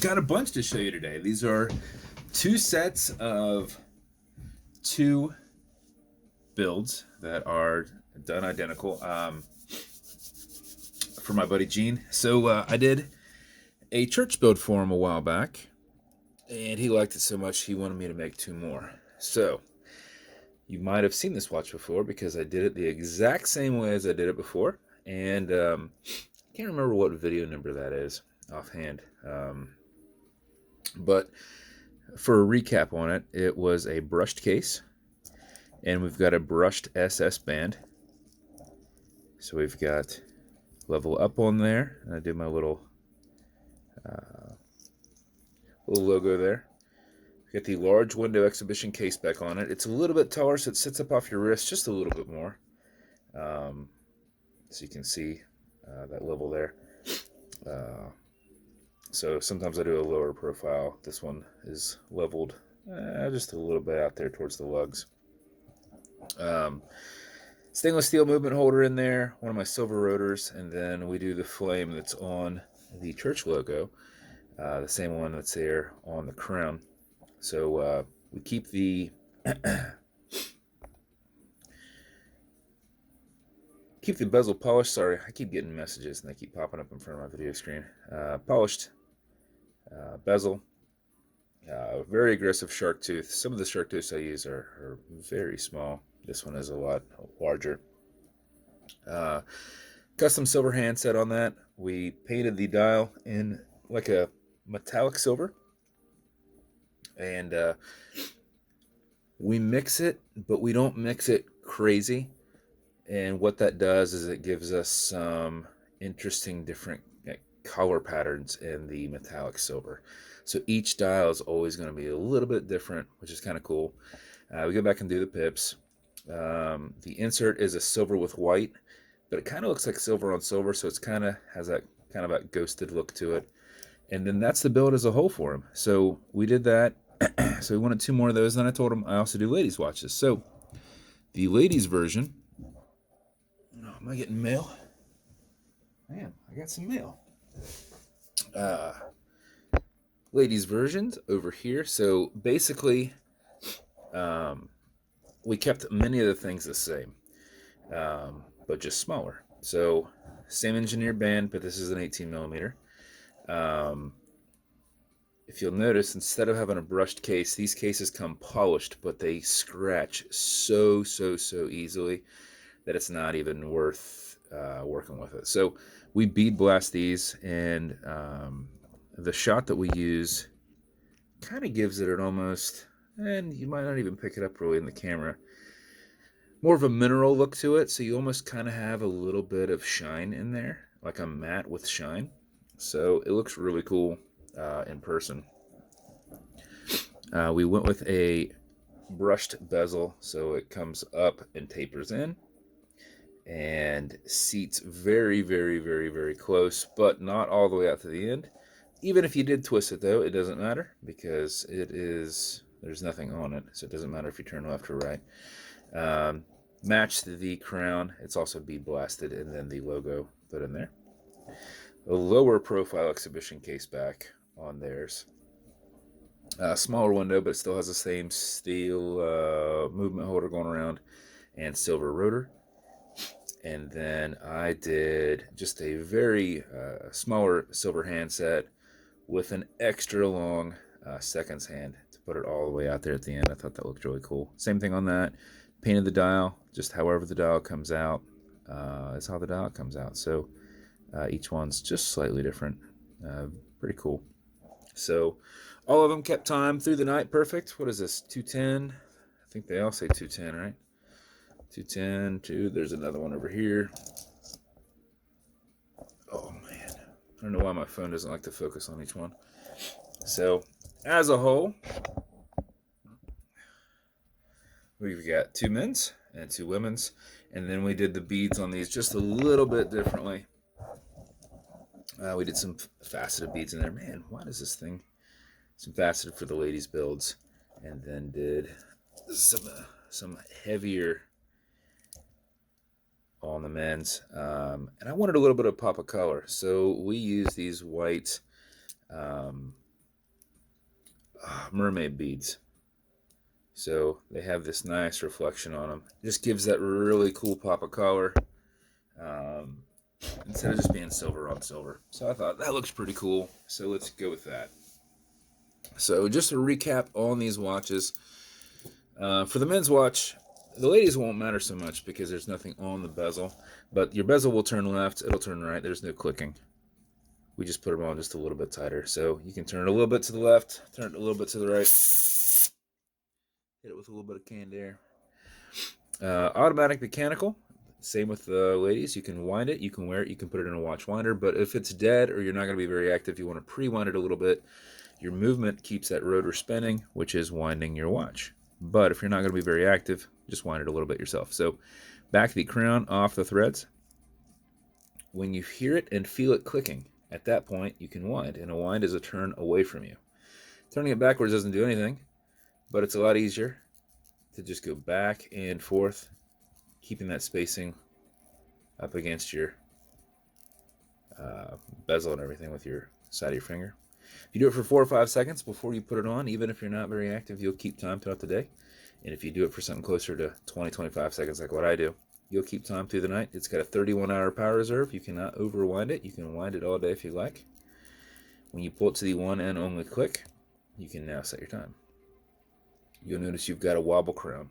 got a bunch to show you today. These are two sets of two builds that are done identical for my buddy Gene. So I did a church build for him a while back, and he liked it so much he wanted me to make two more. So you might have seen this watch before because I did it the exact same way as I did it before, and I can't remember what video number that is offhand. But for a recap on it, it was a brushed case, and we've got a brushed SS band. So we've got level up on there, and I did my little logo there. We've got the large window exhibition case back on it. It's a little bit taller, so it sits up off your wrist just a little bit more. So you can see that level there. So sometimes I do a lower profile. This one is leveled just a little bit out there towards the lugs. Stainless steel movement holder in there, one of my silver rotors, and then we do the flame that's on the church logo, the same one that's there on the crown. So we keep the keep the bezel polished. Sorry, I keep getting messages and they keep popping up in front of my video screen. Polished bezel. Very aggressive shark tooth. Some of the shark tooths I use are very small. This one is a lot larger. Custom silver handset on that. We painted the dial in like a metallic silver. And we mix it, but we don't mix it crazy. And what that does is it gives us some interesting different color patterns in the metallic silver. So each dial is always going to be a little bit different, which is kind of cool. We go back and do the pips. The insert is a silver with white, but it kind of looks like silver on silver, so it's kind of has that kind of a ghosted look to it. And then that's the build as a whole for him. So we did that. So we wanted two more of those. Then I told him I also do ladies' watches. So the ladies' version. Oh, am I getting mail? Man, I got some mail. Ladies' versions over here. So basically, we kept many of the things the same, but just smaller. So same engineered band, but this is an 18 millimeter. If you'll notice, instead of having a brushed case, these cases come polished, but they scratch so easily that it's not even worth working with it. So we bead blast these, and the shot that we use kind of gives it an almost, and you might not even pick it up really in the camera, more of a mineral look to it. So you almost kind of have a little bit of shine in there, like a matte with shine. So it looks really cool in person. We went with a brushed bezel, so it comes up and tapers in and seats very close, but not all the way out to the end. Even if you did twist it though, it doesn't matter because there's nothing on it, so it doesn't matter if you turn left or right. Matched the crown. It's also bead blasted, and then the logo put in there. A lower profile exhibition case back on theirs. Smaller window, but it still has the same steel movement holder going around and silver rotor. And then I did just a very smaller silver handset with an extra long seconds hand to put it all the way out there at the end. I thought that looked really cool. Same thing on that. Painted the dial, just however the dial comes out is how the dial comes out. So each one's just slightly different. Pretty cool. So all of them kept time through the night perfect. What is this, 210? I think they all say 210, right? 210, 2. There's another one over here. Oh, man. I don't know why my phone doesn't like to focus on each one. So, as a whole, we've got two men's and two women's. And then we did the beads on these just a little bit differently. We did some faceted beads in there. Man, why does this thing... Some faceted for the ladies' builds. And then did some heavier on the men's. And I wanted a little bit of pop of color. So we use these white mermaid beads. So they have this nice reflection on them. Just gives that really cool pop of color. Um, instead of just being silver on silver. So I thought that looks pretty cool. So let's go with that. So just to recap on these watches, for the men's watch, the ladies won't matter so much because there's nothing on the bezel, but your bezel will turn left, it'll turn right, there's no clicking. We just put them on just a little bit tighter. So you can turn it a little bit to the left, turn it a little bit to the right, hit it with a little bit of canned air. Automatic mechanical, same with the ladies. You can wind it, you can wear it, you can put it in a watch winder, but if it's dead or you're not going to be very active, you want to pre-wind it a little bit. Your movement keeps that rotor spinning, which is winding your watch. But if you're not going to be very active, just wind it a little bit yourself. So back the crown off the threads. When you hear it and feel it clicking, at that point you can wind, and a wind is a turn away from you. Turning it backwards doesn't do anything, but it's a lot easier to just go back and forth, keeping that spacing up against your bezel and everything with your side of your finger. If you do it for 4 or 5 seconds before you put it on, even if you're not very active, you'll keep time throughout the day. And if you do it for something closer to 20-25 seconds like what I do, you'll keep time through the night. It's got a 31-hour power reserve. You cannot overwind it. You can wind it all day if you like. When you pull it to the one and only click, you can now set your time. You'll notice you've got a wobble crown.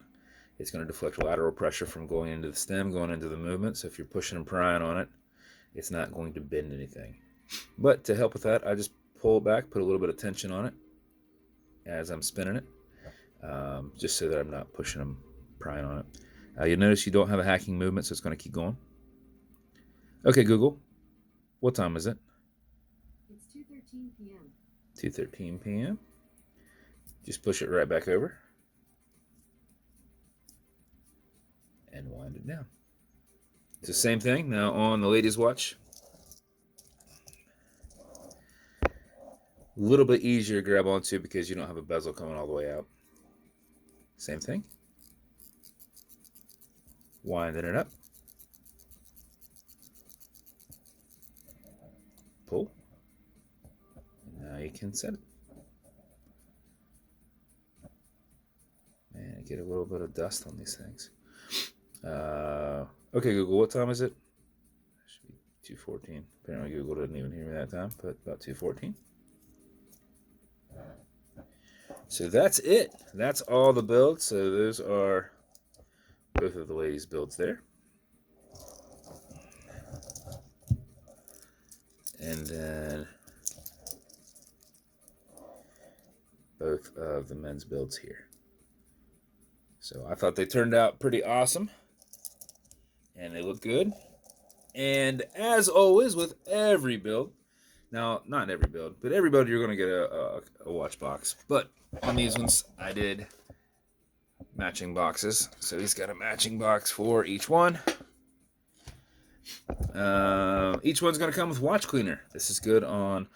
It's going to deflect lateral pressure from going into the stem, going into the movement. So if you're pushing and prying on it, it's not going to bend anything. But to help with that, I just pull it back, put a little bit of tension on it as I'm spinning it, just so that I'm not pushing and prying on it. You'll notice you don't have a hacking movement, so it's going to keep going. Okay, Google, what time is it? It's 2:13 p.m. 2:13 p.m. Just push it right back over and wind it down. It's the same thing now on the ladies' watch. A little bit easier to grab onto because you don't have a bezel coming all the way out. Same thing. Winding it up. Pull. And now you can set it. Man, I get a little bit of dust on these things. Okay, Google, what time is it? Should be 2:14. Apparently Google didn't even hear me that time, but about 2:14. So that's it. That's all the builds. So those are both of the ladies' builds there. And then both of the men's builds here. So I thought they turned out pretty awesome. And they look good. And as always with every build, now not every build, but every build you're going to get a watch box. But on these ones, I did matching boxes. So he's got a matching box for each one. Each one's going to come with watch cleaner. This is good on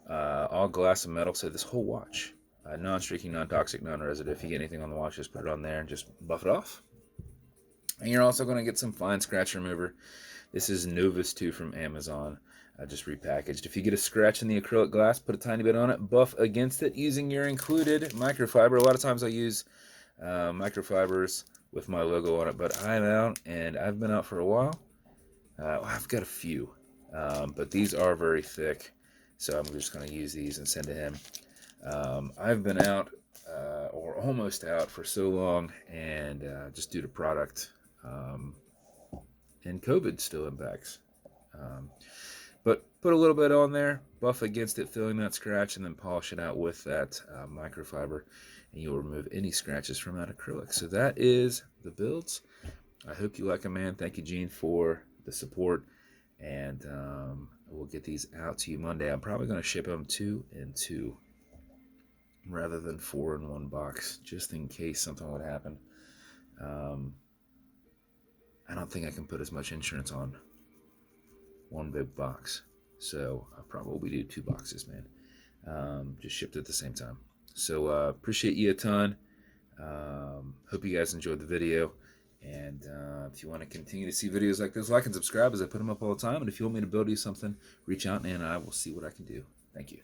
all glass and metal. So this whole watch, non-streaky, non-toxic, non-residue. If you get anything on the watch, just put it on there and just buff it off. And you're also going to get some fine scratch remover. This is Novus 2 from Amazon, just repackaged. If you get a scratch in the acrylic glass, put a tiny bit on it, buff against it using your included microfiber. A lot of times I use microfibers with my logo on it, but I'm out, and I've been out for a while. I've got a few, but these are very thick, so I'm just going to use these and send to him. I've been out, or almost out, for so long, and just due to product, and COVID still impacts. But put a little bit on there, buff against it, filling that scratch, and then polish it out with that microfiber, and you'll remove any scratches from that acrylic. So that is the builds. I hope you like them, man. Thank you, Gene, for the support, and we'll get these out to you Monday. I'm probably going to ship them 2 and 2 rather than 4 in one box, just in case something would happen. I don't think I can put as much insurance on one big box, so I'll probably do 2 boxes, man. Just shipped at the same time. So appreciate you a ton. Hope you guys enjoyed the video. And if you want to continue to see videos like this, like and subscribe as I put them up all the time. And if you want me to build you something, reach out and I will see what I can do. Thank you.